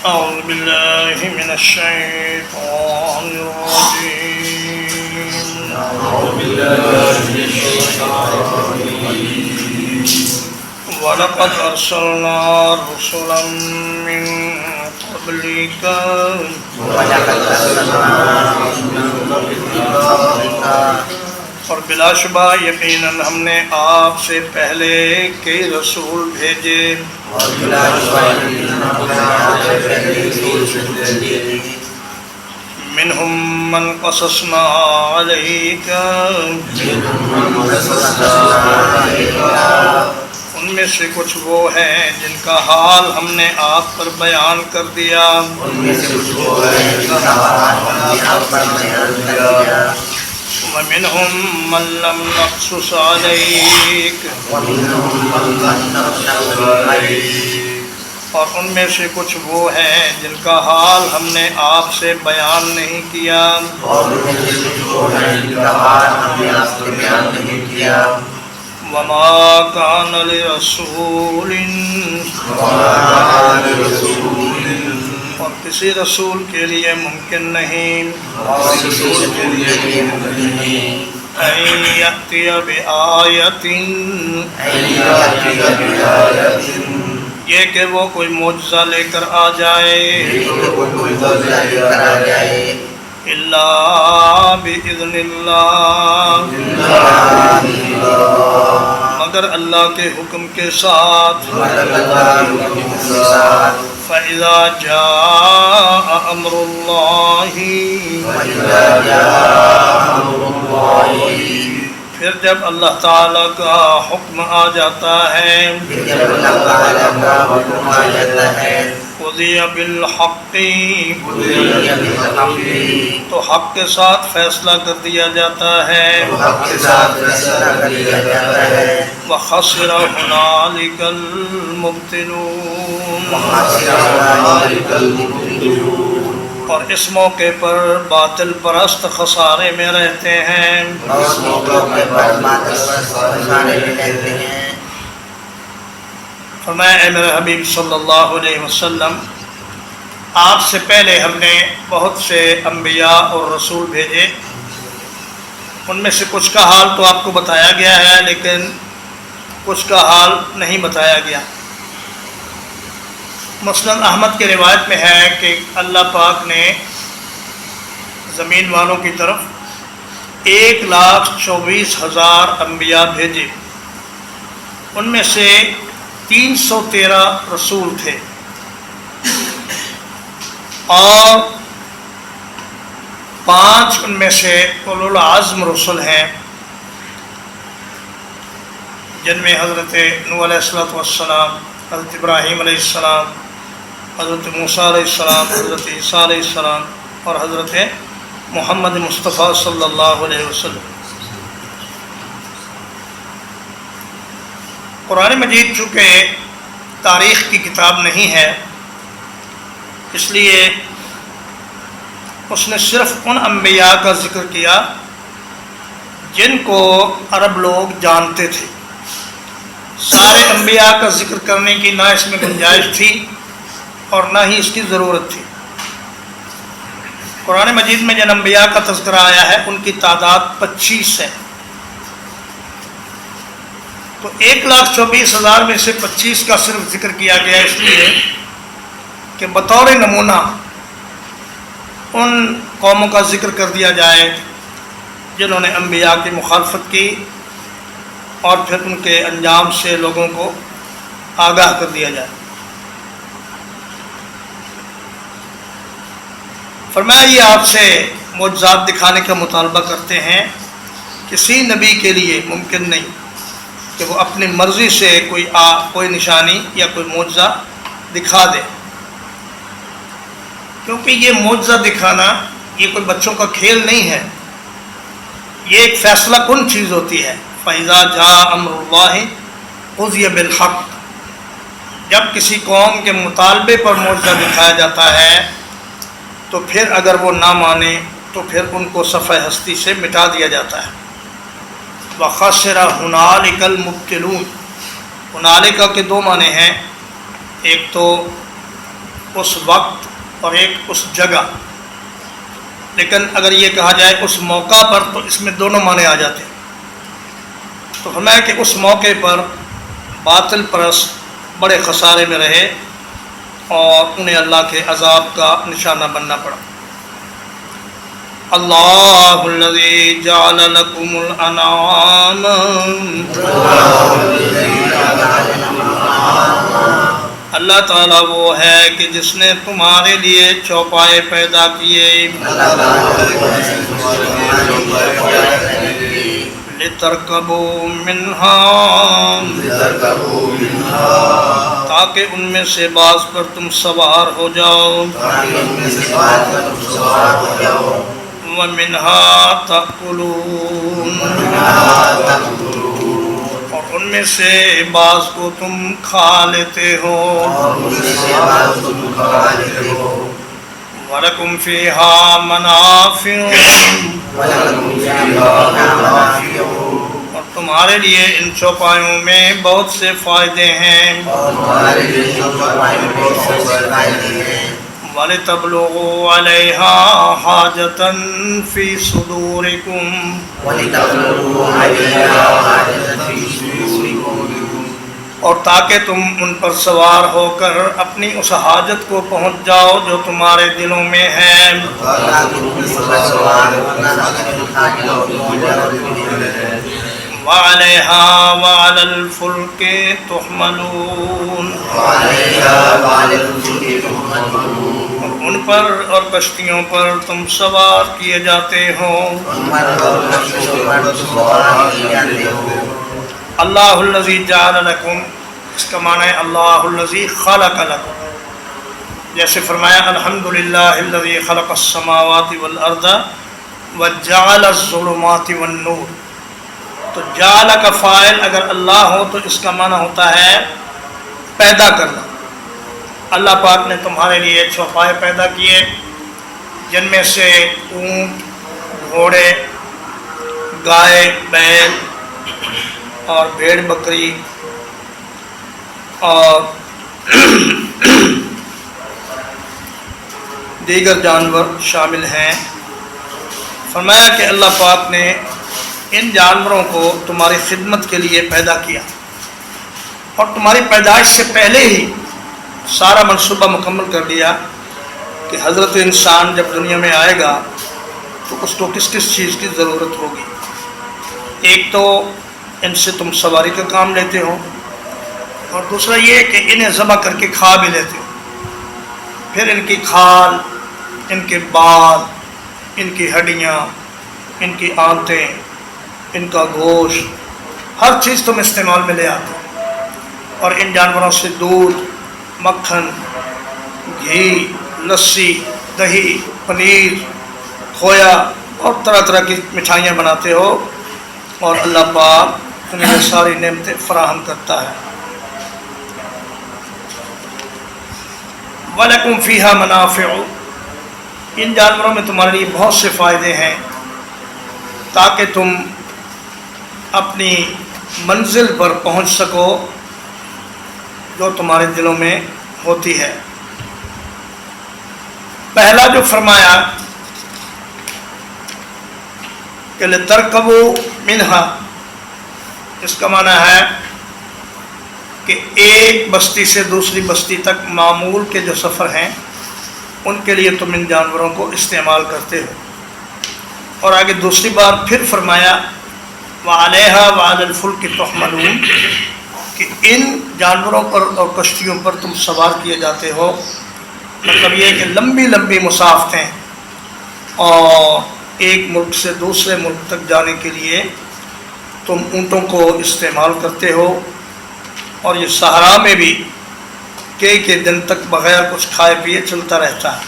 أعوذ بالله من الشيطان الرجيم. ولقد أرسلنا رسلا من قبلك اور بلا شبہ یقیناً ہم نے آپ سے پہلے کئی رسول بھیجے. منہم من قصصنا علیک، ان میں سے کچھ وہ ہیں جن کا حال ہم نے آپ پر بیان کر دیا. ومنہم من لم نقصص علیک، اور ان میں سے کچھ وہ ہیں جن کا حال ہم نے آپ سے بیان نہیں کیا. وما كان لرسول، اور کسی رسول کے لیے ممکن نہیں ان یأتی بآیۃ، یہ کہ وہ کوئی معجزہ لے کر آ جائے، الا بإذن اللہ، مگر اللہ کے حکم کے ساتھ. فإذا جاء أمر الله، پھر جب اللہ تعالیٰ کا حکم آ جاتا ہے، قضی بالحق، تو حق کے ساتھ فیصلہ کر دیا جاتا ہے. وخسر هنالك المبطلون، اور اس موقع پر باطل پرست خسارے میں رہتے ہیں. فرمایا اے میرے حبیب صلی اللہ علیہ وسلم، آپ سے پہلے ہم نے بہت سے انبیاء اور رسول بھیجے. ان میں سے کچھ کا حال تو آپ کو بتایا گیا ہے، لیکن کچھ کا حال نہیں بتایا گیا. مسند احمد کی روایت میں ہے کہ اللہ پاک نے زمین والوں کی طرف 1,24,000 انبیاء بھیجے. ان میں سے 313 رسول تھے، اور 5 ان میں سے اولو العزم رسل ہیں، جن میں حضرت نوح علیہ السلام، حضرت ابراہیم علیہ السلام، حضرت موسیٰ علیہ السلام، حضرت عیسیٰ علیہ السلام، اور حضرت محمد مصطفیٰ صلی اللہ علیہ وسلم. قرآن مجید چونکہ تاریخ کی کتاب نہیں ہے، اس لیے اس نے صرف ان انبیاء کا ذکر کیا جن کو عرب لوگ جانتے تھے. سارے انبیاء کا ذکر کرنے کی نہ اس میں گنجائش تھی اور نہ ہی اس کی ضرورت تھی. قرآن مجید میں جن انبیاء کا تذکرہ آیا ہے ان کی تعداد 25 ہے. تو 1,24,000 میں سے 25 کا صرف ذکر کیا گیا اس لیے کہ بطور نمونہ ان قوموں کا ذکر کر دیا جائے جنہوں نے انبیاء کی مخالفت کی، اور پھر ان کے انجام سے لوگوں کو آگاہ کر دیا جائے. فرمایا یہ آپ سے معجزات دکھانے کا مطالبہ کرتے ہیں. کسی نبی کے لیے ممکن نہیں کہ وہ اپنی مرضی سے کوئی نشانی یا کوئی معجزہ دکھا دے، کیونکہ یہ معجزہ دکھانا یہ کوئی بچوں کا کھیل نہیں ہے، یہ ایک فیصلہ کن چیز ہوتی ہے. فَإِذَا جَاءَ أَمْرُ اللَّهِ قُضِيَ بِالْحَقِّ، جب کسی قوم کے مطالبے پر معجزہ دکھایا جاتا ہے تو پھر اگر وہ نہ مانے تو پھر ان کو صفحہ ہستی سے مٹا دیا جاتا ہے. وَخَسِرَ هُنَالِكَ الْمُبْطِلُونَ، ہنالکا کے دو معنی ہیں، ایک تو اس وقت اور ایک اس جگہ، لیکن اگر یہ کہا جائے اس موقع پر تو اس میں دونوں معنی آ جاتے ہیں۔ تو فرمایا کہ اس موقع پر باطل پرست بڑے خسارے میں رہے اور انہیں اللہ کے عذاب کا نشانہ بننا پڑا۔ اللہ الذی جعل لکم الانعام، اللہ تعالیٰ وہ ہے کہ جس نے تمہارے لیے چوپائے پیدا کیے، لِتَرْكَبُوا مِنْهَا، تاکہ ان میں سے بعض پر تم سوار ہو جاؤ، وَمِنْهَا تَأْكُلُونَ، اور ان میں سے بعض کو تم کھا لیتے ہو، وَلَكُمْ فِيهَا مَنَافِعُ، اور تمہارے لیے ان چوپایوں میں بہت سے فائدے ہیں، وَلِتَبْلُغُوا عَلَيْهَا حَاجَةً فِي صُدُورِكُمْ، اور تاکہ تم ان پر سوار ہو کر اپنی اس حاجت کو پہنچ جاؤ جو تمہارے دلوں میں ہے، وَعَلَيْهَا وَعَلَى الْفُلْكِ تُحْمَلُونَ، اور ان پر اور کشتیوں پر تم سوار کیے جاتے ہو۔ اللہ الذی جعل لکم، اس کا معنی ہے اللہ الذی خلق لکم، جیسے فرمایا الحمدللہ الذی خلق السماوات والارض وجعل الظلمات والنور، تو جعل کا فاعل اگر اللہ ہو تو اس کا معنی ہوتا ہے پیدا کرنا۔ اللہ پاک نے تمہارے لیے چوپائے پیدا کیے جن میں سے اونٹ، گھوڑے، گائے، بیل اور بھیڑ بکری اور دیگر جانور شامل ہیں۔ فرمایا کہ اللہ پاک نے ان جانوروں کو تمہاری خدمت کے لیے پیدا کیا، اور تمہاری پیدائش سے پہلے ہی سارا منصوبہ مکمل کر لیا کہ حضرت انسان جب دنیا میں آئے گا تو اس کو کس کس چیز کی ضرورت ہوگی۔ ایک تو ان سے تم سواری کا کام لیتے ہو، اور دوسرا یہ کہ انہیں ذبح کر کے کھا بھی لیتے ہو، پھر ان کی کھال، ان کے بال، ان کی ہڈیاں، ان کی آنتیں، ان کا گوشت، ہر چیز تم استعمال میں لے آتے ہو، اور ان جانوروں سے دودھ، مکھن، گھی، لسی، دہی، پنیر، کھویا اور طرح طرح کی مٹھائیاں بناتے ہو، اور اللہ پاک تمہیں ساری نعمتیں فراہم کرتا ہے۔ وَلَكُمْ فِيهَا مَنَافِعُ، ان جانوروں میں تمہارے لیے بہت سے فائدے ہیں تاکہ تم اپنی منزل پر پہنچ سکو جو تمہارے دلوں میں ہوتی ہے۔ پہلا جو فرمایا کہ لِتَرْكَبُوا مِنْهَا، اس کا معنی ہے کہ ایک بستی سے دوسری بستی تک معمول کے جو سفر ہیں ان کے لیے تم ان جانوروں کو استعمال کرتے ہو۔ اور آگے دوسری بار پھر فرمایا وَعَلَيْهَا وَعَلَى الْفُلْكِ تُحْمَلُونَ، کہ ان جانوروں پر اور کشتیوں پر تم سوار کیے جاتے ہو، مطلب یہ کہ لمبی لمبی مسافتیں اور ایک ملک سے دوسرے ملک تک جانے کے لیے تم اونٹوں کو استعمال کرتے ہو، اور یہ صحرا میں بھی کئی دن تک بغیر کچھ کھائے پیے چلتا رہتا ہے۔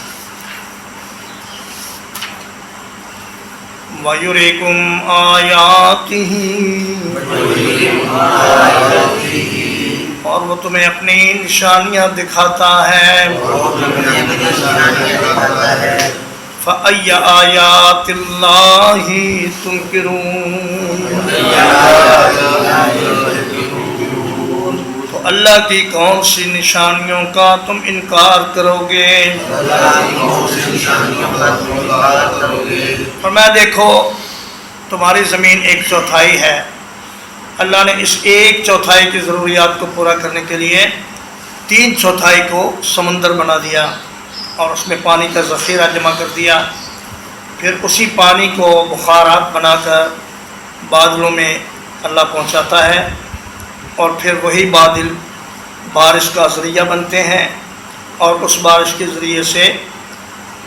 وَيُرِيكُمْ آيَاتِهِ، اور وہ تمہیں اپنی نشانیاں دکھاتا ہے۔ فَأَيَّ آيَاتِ اللَّهِ تُنْكِرُونَ، تو اللہ کی کون سی نشانیوں کا تم انکار کرو گے؟ فرمایا دیکھو تمہاری زمین 1/4 ہے، اللہ نے اس 1/4 کی ضروریات کو پورا کرنے کے لیے 3/4 کو سمندر بنا دیا اور اس میں پانی کا ذخیرہ جمع کر دیا، پھر اسی پانی کو بخارات بنا کر بادلوں میں اللہ پہنچاتا ہے اور پھر وہی بادل بارش کا ذریعہ بنتے ہیں اور اس بارش کے ذریعے سے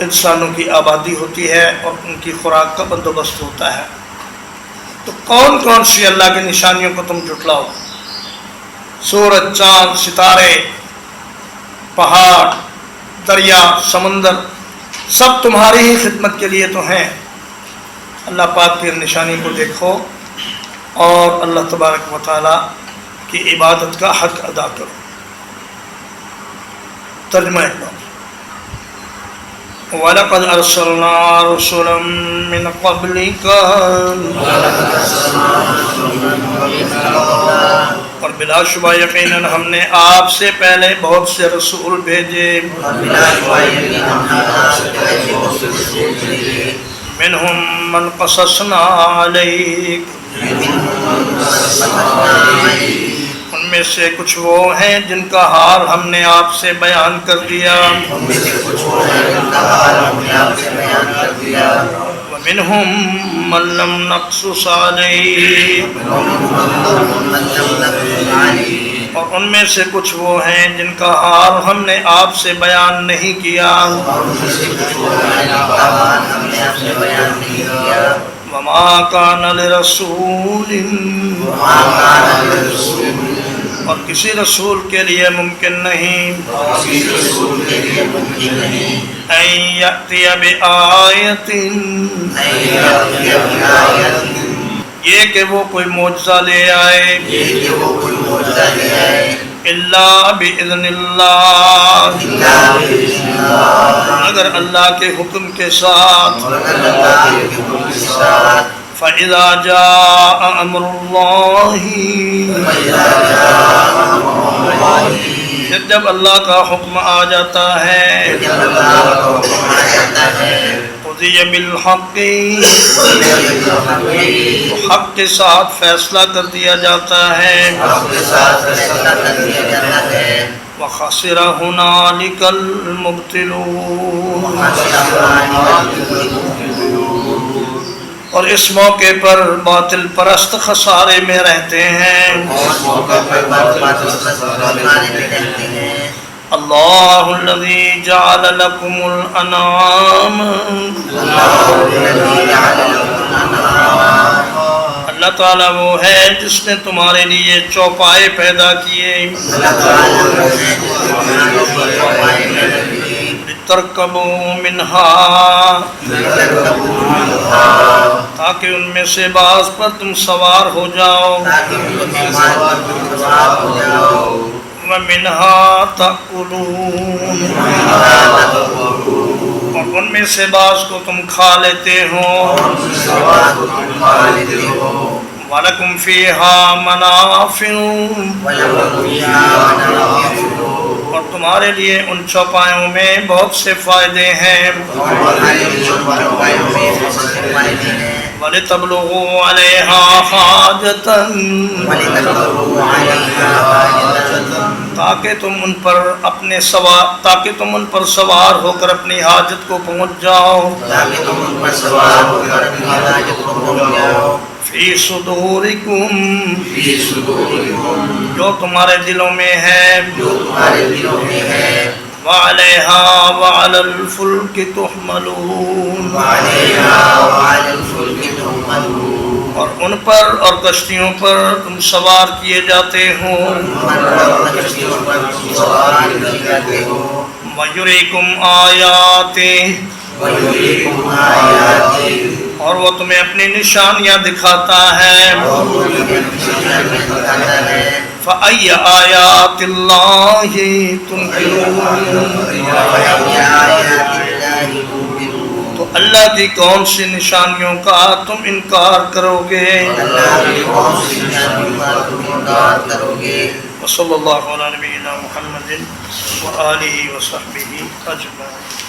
انسانوں کی آبادی ہوتی ہے اور ان کی خوراک کا بندوبست ہوتا ہے۔ تو کون کون سی اللہ کی نشانیوں کو تم جھٹلاؤ؟ سورج، چاند، ستارے، پہاڑ، دریا، سمندر، سب تمہاری ہی خدمت کے لیے تو ہیں۔ اللہ پاک کی نشانی کو دیکھو اور اللہ تبارک و تعالی کی عبادت کا حق ادا کرو۔ ترجمہ ایک بار، وَلَقَدْ أَرْسَلْنَا رُسُلًا مِّن قَبْلِكَ، اور بلا شبہ یقیناً ہم نے آپ سے پہلے بہت سے رسول بھیجے، مِنْهُمْ مَنْ قَصَصْنَا عَلَيْكَ، ان میں سے کچھ وہ ہیں جن کا حال ہم نے آپ سے بیان کر دیا، وَمِنْهُمْ مَنْ لَمْ نَقْصُصْ عَلَيْكَ، اور ان میں سے کچھ وہ ہیں جن کا حال ہم نے آپ سے بیان نہیں کیا، وَمَا كَانَ لِرَسُولٍ، اور کسی رسول کے لیے ممکن نہیں، أَن يَأْتِيَ بِآيَةٍ، یہ کہ وہ کوئی معجزہ لے آئے، إِلَّا بِإِذْنِ اللَّهِ، اگر اللہ کے حکم کے ساتھ، فَإِذَا جَاءَ أَمْرُ اللَّهِ، جب اللہ کا حکم آ جاتا ہے، قُضِيَ بِالْحَقِّ، حق کے ساتھ فیصلہ کر دیا جاتا ہے، وَخَسِرَ هُنَالِكَ الْمُبْطِلُونَ، اور اس موقع پر باطل پرست خسارے میں رہتے ہیں۔ اللہ الذی جعل لکم الانعام، اللہ تعالیٰ وہ ہے جس نے تمہارے لیے چوپائے پیدا کیے، ترکبوا منہا، تاکہ ان میں سے بعض پر تم سوار ہو جاؤ، ومنہا تأکلون، اور ان میں سے بعض کو تم کھا لیتے ہو، وَلَكُمْ فِيهَا مَنَافِعُ، اور تمہارے لیے ان چوپایوں میں بہت سے فائدے ہیں، وَلِتَبْلُغُوا عَلَيْهَا حَاجَةً، تاکہ تم ان پر سوار ہو کر اپنی حاجت کو پہنچ جاؤ، فی صدورکم، جو تمہارے دلوں میں ہے، وعلیہا وعلی الفلک تحملون، اور ان پر اور کشتیوں پر تم سوار کیے جاتے ہو، وَیُرِیکُمْ آیاتہ، اور وہ تمہیں اپنی نشانیاں دکھاتا ہے، فَأَيَّ آیَاتِ اللَّهِ تُنْکِرُونَ، تو اللہ کی کون سی نشانیوں کا تم انکار کرو گے؟ وصلی اللہ علی نبینا محمد وآلہ وصحبہ اجمعین.